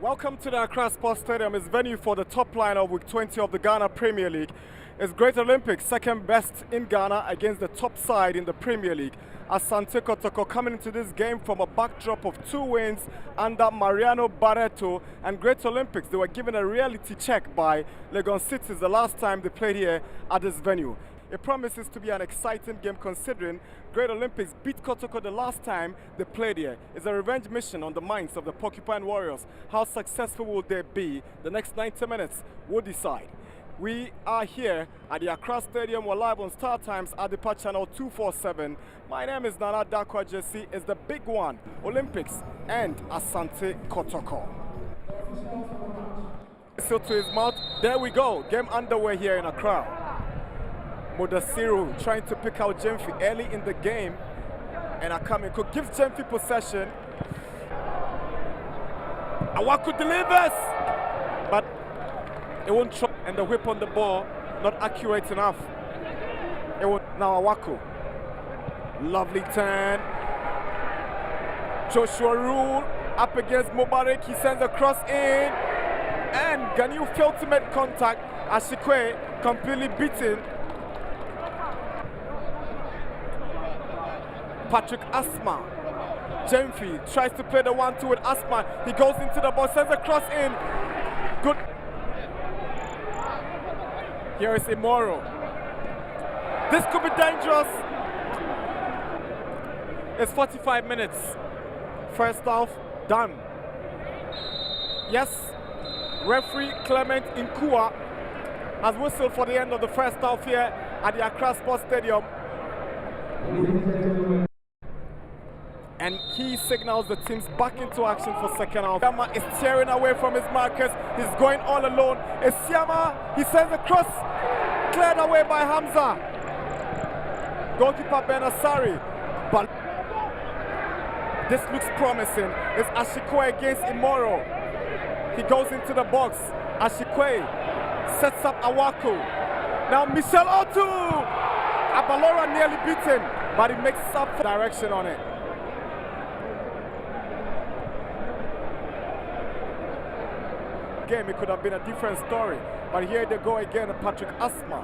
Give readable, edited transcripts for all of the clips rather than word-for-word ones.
Welcome to the Accra Sports Stadium. It's venue for the top line of Week 20 of the Ghana Premier League. It's Great Olympics, second best in Ghana against the top side in the Premier League. Asante Kotoko coming into this game from a backdrop of 2 wins under Mariano Barreto and Great Olympics. They were given a reality check by Legon Cities the last time they played here at this venue. It promises to be an exciting game considering Great Olympics beat Kotoko the last time they played here. It's a revenge mission on the minds of the Porcupine Warriors. How successful will they be? The next 90 minutes will decide. We are here at the Accra Stadium. We're live on Star Times at the channel 247. My name is Nana Dakwa Jesse. It's the big one, Olympics and Asante Kotoko. So to his mouth, there we go. Game underway here in Accra. Modasiru trying to pick out Jemfi early in the game, and Akamiko gives Jemfi possession. Awaku delivers, but it won't try, and the whip on the ball not accurate enough. It won't. Now Awaku, lovely turn. Joshua Rule up against Mubarak. He sends a cross in, and Ganyu failed to make contact. Ashikwe completely beaten. Patrick Asma. Jemfi tries to play the 1-2 with Asma. He goes into the ball, sends a cross in. Good. Here is Imoro. This could be dangerous. It's 45 minutes. First half done. Yes, referee Clement Inkua has whistled for the end of the first half here at the Accra Sports Stadium. And he signals the teams back into action for second half. Siama is tearing away from his markers. He's going all alone. It's Siama. He sends a cross. Cleared away by Hamza. Goalkeeper Benasari. But this looks promising. It's Ashikwe against Imoro. He goes into the box. Ashikwe sets up Awaku. Now Michel Otu. Abalora nearly beaten, but he makes up direction on it. Game, it could have been a different story, but here they go again. Patrick Asma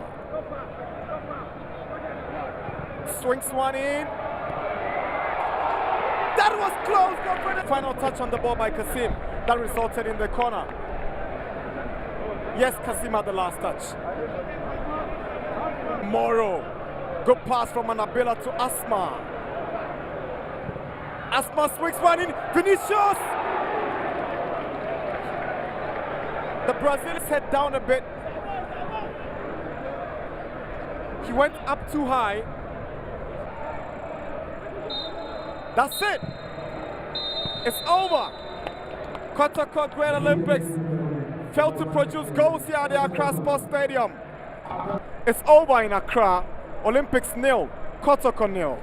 swings one in. That was close. Go for the final touch on the ball by Kasim. That resulted in the corner. Yes, Kasim had the last touch. Moro, good pass from Anabella to Asma. Asma swings one in. Vinicius. The Brazilians head down a bit. He went up too high. That's it. It's over. Kotoko Great Olympics failed to produce goals here at the Accra Sports Stadium. It's over in Accra. Olympics 0, Kotoko 0.